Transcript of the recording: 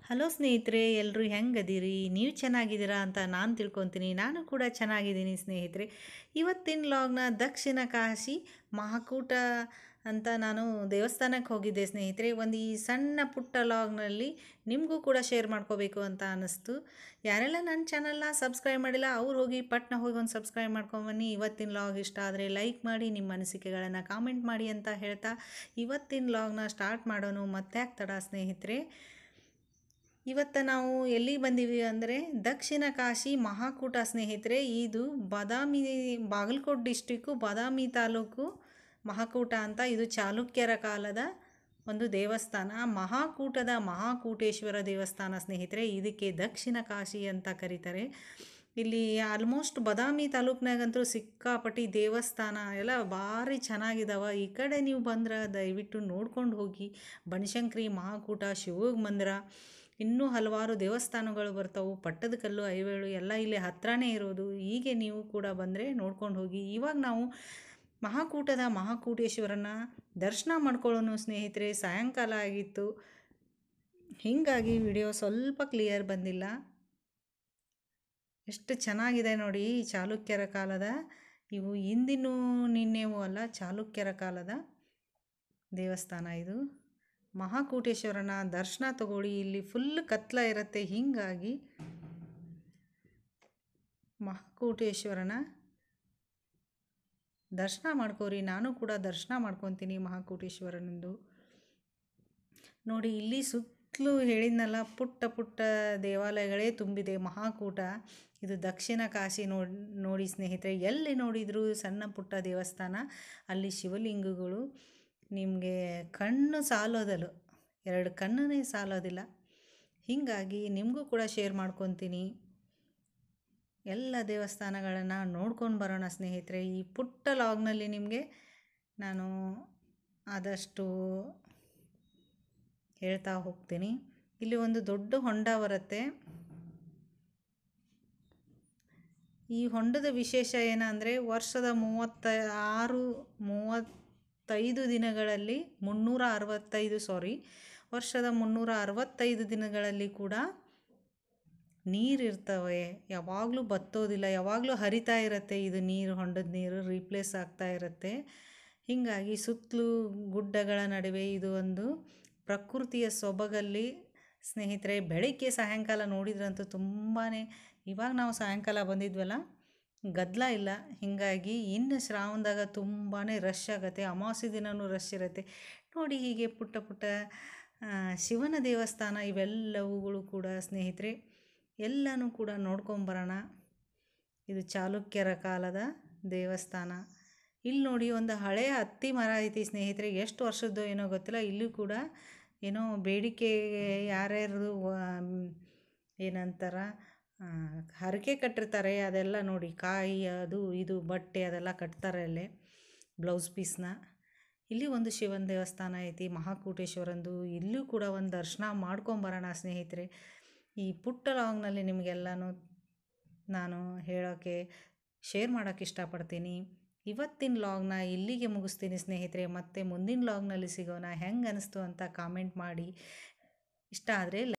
Hello ಸ್ನೇಹಿತರೆ, ಎಲ್ಲರೂ ಹೆಂಗದಿರಿ? ನೀವು ಚೆನ್ನಾಗಿದ್ದೀರಾ ಅಂತ ನಾನು ತಿಳ್ಕೊತೀನಿ. ನಾನು ಕೂಡ ಚೆನ್ನಾಗಿದ್ದೀನಿ ಸ್ನೇಹಿತರೆ. ಇವತ್ತಿನ ಲಾಗ್ನ ದಕ್ಷಿಣ ಕಾಶಿ ಮಹಾಕೂಟ ಅಂತ ನಾನು ದೇವಸ್ಥಾನಕ್ಕೆ ಹೋಗಿದ್ದೆ ಸ್ನೇಹಿತರೆ. ಒಂದು ಈ ಸಣ್ಣ ಪುಟ್ಟ ಲಾಗ್ನಲ್ಲಿ ನಿಮಗೂ ಕೂಡ ಶೇರ್ ಮಾಡ್ಕೋಬೇಕು ಅಂತ ಅನ್ನಿಸ್ತು. ಯಾರೆಲ್ಲ ನನ್ನ ಚಾನಲ್ನ ಸಬ್ಸ್ಕ್ರೈಬ್ ಮಾಡಿಲ್ಲ ಅವ್ರು ಹೋಗಿ ಹೋಗಿ ಒಂದು ಸಬ್ಸ್ಕ್ರೈಬ್ ಮಾಡ್ಕೊಂಬನ್ನಿ. ಇವತ್ತಿನ ಲಾಗ್ ಇಷ್ಟ ಆದರೆ ಲೈಕ್ ಮಾಡಿ, ನಿಮ್ಮ ಅನಿಸಿಕೆಗಳನ್ನು ಕಾಮೆಂಟ್ ಮಾಡಿ ಅಂತ ಹೇಳ್ತಾ ಇವತ್ತಿನ ಲಾಗ್ನ ಸ್ಟಾರ್ಟ್ ಮಾಡೋಣ. ಮತ್ತೆ ತಡ ಸ್ನೇಹಿತರೆ. ಇವತ್ತು ನಾವು ಎಲ್ಲಿಗೆ ಬಂದೀವಿ ಅಂದರೆ ದಕ್ಷಿಣ ಕಾಶಿ ಮಹಾಕೂಟ ಸ್ನೇಹಿತರೆ. ಇದು ಬಾಗಲಕೋಟೆ ಡಿಸ್ಟಿಕ್ಕು ಬಾದಾಮಿ ತಾಲೂಕು ಮಹಾಕೂಟ ಅಂತ. ಇದು ಚಾಲುಕ್ಯರ ಕಾಲದ ಒಂದು ದೇವಸ್ಥಾನ, ಮಹಾಕೂಟದ ಮಹಾಕೂಟೇಶ್ವರ ದೇವಸ್ಥಾನ ಸ್ನೇಹಿತರೆ. ಇದಕ್ಕೆ ದಕ್ಷಿಣ ಕಾಶಿ ಅಂತ ಕರೀತಾರೆ. ಇಲ್ಲಿ ಆಲ್ಮೋಸ್ಟ್ ಬಾದಾಮಿ ತಾಲೂಕಿನಾಗಂತೂ ಸಿಕ್ಕಾಪಟ್ಟಿ ದೇವಸ್ಥಾನ ಎಲ್ಲ ಭಾರಿ ಚೆನ್ನಾಗಿದ್ದಾವೆ. ಈ ಕಡೆ ನೀವು ಬಂದ್ರೆ ದಯವಿಟ್ಟು ನೋಡ್ಕೊಂಡು ಹೋಗಿ. ಬನಶಂಕರಿ ಮಹಾಕೂಟ, ಶಿವೋಗ ಮಂದಿರ, ಇನ್ನೂ ಹಲವಾರು ದೇವಸ್ಥಾನಗಳು ಬರ್ತಾವೆ. ಪಟ್ಟದಕಲ್ಲು, ಐವೇಳು ಎಲ್ಲ ಇಲ್ಲಿ ಹತ್ರನೇ ಇರೋದು. ಹೀಗೆ ನೀವು ಕೂಡ ಬಂದರೆ ನೋಡ್ಕೊಂಡು ಹೋಗಿ. ಇವಾಗ ನಾವು ಮಹಾಕೂಟದ ಮಹಾಕೂಟೇಶ್ವರನ ದರ್ಶನ ಮಾಡ್ಕೊಳ್ಳೋಣ ಸ್ನೇಹಿತರೆ. ಸಾಯಂಕಾಲ ಆಗಿತ್ತು, ಹೀಗಾಗಿ ವಿಡಿಯೋ ಸ್ವಲ್ಪ ಕ್ಲಿಯರ್ ಬಂದಿಲ್ಲ. ಎಷ್ಟು ಚೆನ್ನಾಗಿದೆ ನೋಡಿ. ಚಾಲುಕ್ಯರ ಕಾಲದ ಇವು ಹಿಂದಿನೂ ನಿನ್ನೆವೂ ಅಲ್ಲ, ಚಾಲುಕ್ಯರ ಕಾಲದ ದೇವಸ್ಥಾನ ಇದು. ಮಹಾಕೂಟೇಶ್ವರನ ದರ್ಶನ ತಗೊಳ್ಳಿ. ಇಲ್ಲಿ ಫುಲ್ ಕತ್ಲ ಇರುತ್ತೆ, ಹೀಗಾಗಿ ಮಹಾಕೂಟೇಶ್ವರನ ದರ್ಶನ ಮಾಡ್ಕೋರಿ. ನಾನು ಕೂಡ ದರ್ಶನ ಮಾಡ್ಕೊತೀನಿ ಮಹಾಕೂಟೇಶ್ವರನಂದು. ನೋಡಿ, ಇಲ್ಲಿ ಸುತ್ತಲೂ ಹೇಳಿದ್ನಲ್ಲ, ಪುಟ್ಟ ಪುಟ್ಟ ದೇವಾಲಯಗಳೇ ತುಂಬಿದೆ ಮಹಾಕೂಟ. ಇದು ದಕ್ಷಿಣ ಕಾಶಿ ನೋಡಿ ಸ್ನೇಹಿತರೆ. ಎಲ್ಲಿ ನೋಡಿದರೂ ಸಣ್ಣ ಪುಟ್ಟ ದೇವಸ್ಥಾನ, ಅಲ್ಲಿ ಶಿವಲಿಂಗಗಳು ನಿಮಗೆ ಕಣ್ಣು ಸಾಲೋದಲ್ಲ, ಎರಡು ಕಣ್ಣೇ ಸಾಲೋದಿಲ್ಲ. ಹೀಗಾಗಿ ನಿಮಗೂ ಕೂಡ ಶೇರ್ ಮಾಡ್ಕೊತೀನಿ. ಎಲ್ಲ ದೇವಸ್ಥಾನಗಳನ್ನು ನೋಡ್ಕೊಂಡು ಬರೋಣ ಸ್ನೇಹಿತರೆ. ಈ ಪುಟ್ಟ ಲಾಗ್ನಲ್ಲಿ ನಿಮಗೆ ನಾನು ಆದಷ್ಟು ಹೇಳ್ತಾ ಹೋಗ್ತೀನಿ. ಇಲ್ಲಿ ಒಂದು ದೊಡ್ಡ ಹೊಂಡ ಬರುತ್ತೆ. ಈ ಹೊಂಡದ ವಿಶೇಷ ಏನಂದರೆ ವರ್ಷದ 35 ದಿನಗಳಲ್ಲಿ ವರ್ಷದ 365 ದಿನಗಳಲ್ಲಿ ಕೂಡ ನೀರಿರ್ತವೆ. ಯಾವಾಗಲೂ ಬತ್ತೋದಿಲ್ಲ, ಯಾವಾಗಲೂ ಹರಿತಾ ಇರುತ್ತೆ. ಇದು ನೀರು, ಹೊಂಡದ ನೀರು ರೀಪ್ಲೇಸ್ ಆಗ್ತಾ ಇರುತ್ತೆ. ಹೀಗಾಗಿ ಸುತ್ತಲೂ ಗುಡ್ಡಗಳ ನಡುವೆ ಇದು ಒಂದು ಪ್ರಕೃತಿಯ ಸೊಬಗಲ್ಲಿ ಸ್ನೇಹಿತರೆ. ಬೆಳಗ್ಗೆ ಸಾಯಂಕಾಲ ನೋಡಿದ್ರಂತೂ ತುಂಬಾ, ಇವಾಗ ನಾವು ಸಾಯಂಕಾಲ ಬಂದಿದ್ವಲ್ಲ, ಗದ್ದಲ ಇಲ್ಲ. ಹೀಗಾಗಿ ಇನ್ನು ಶ್ರಾವಣದಾಗ ತುಂಬಾ ರಶ್ ಆಗುತ್ತೆ. ಅಮಾವಾಸ್ಯೆ ದಿನವೂ ರಶ್ ಇರುತ್ತೆ ನೋಡಿ. ಹೀಗೆ ಪುಟ್ಟ ಪುಟ್ಟ ಶಿವನ ದೇವಸ್ಥಾನ ಇವೆಲ್ಲವುಗಳು ಕೂಡ ಸ್ನೇಹಿತರೆ, ಎಲ್ಲನೂ ಕೂಡ ನೋಡ್ಕೊಂಬರೋಣ. ಇದು ಚಾಲುಕ್ಯರ ಕಾಲದ ದೇವಸ್ಥಾನ. ಇಲ್ಲಿ ನೋಡಿ, ಒಂದು ಹಳೆಯ ಹತ್ತಿ ಮರ ಐತಿ ಸ್ನೇಹಿತರೆ. ಎಷ್ಟು ವರ್ಷದ್ದು ಏನೋ ಗೊತ್ತಿಲ್ಲ. ಇಲ್ಲೂ ಕೂಡ ಏನೋ ಬೇಡಿಕೆ ಯಾರ್ಯಾರು ಏನಂತಾರ ಹರಕೆ ಕಟ್ಟಿರ್ತಾರೆ, ಅದೆಲ್ಲ ನೋಡಿ. ಕಾಯಿ, ಅದು ಇದು ಬಟ್ಟೆ ಅದೆಲ್ಲ ಕಟ್ತಾರೆ ಅಲ್ಲೇ, ಬ್ಲೌಸ್ ಪೀಸ್ನ. ಇಲ್ಲಿ ಒಂದು ಶಿವನ ದೇವಸ್ಥಾನ ಐತಿ ಮಹಾಕೂಟೇಶ್ವರಂದು. ಇಲ್ಲೂ ಕೂಡ ಒಂದು ದರ್ಶನ ಮಾಡ್ಕೊಂಬರೋಣ ಸ್ನೇಹಿತರೆ. ಈ ಪುಟ್ಟ ಲಾಗ್ನಲ್ಲಿ ನಿಮಗೆಲ್ಲನೂ ನಾನು ಹೇಳೋಕ್ಕೆ, ಶೇರ್ ಮಾಡೋಕ್ಕೆ ಇಷ್ಟಪಡ್ತೀನಿ. ಇವತ್ತಿನ ಲಾಗ್ನ ಇಲ್ಲಿಗೆ ಮುಗಿಸ್ತೀನಿ ಸ್ನೇಹಿತರೆ. ಮತ್ತೆ ಮುಂದಿನ ಲಾಗ್ನಲ್ಲಿ ಸಿಗೋಣ. ಹೆಂಗೆ ಅನ್ನಿಸ್ತು ಅಂತ ಕಾಮೆಂಟ್ ಮಾಡಿ. ಇಷ್ಟ ಆದರೆ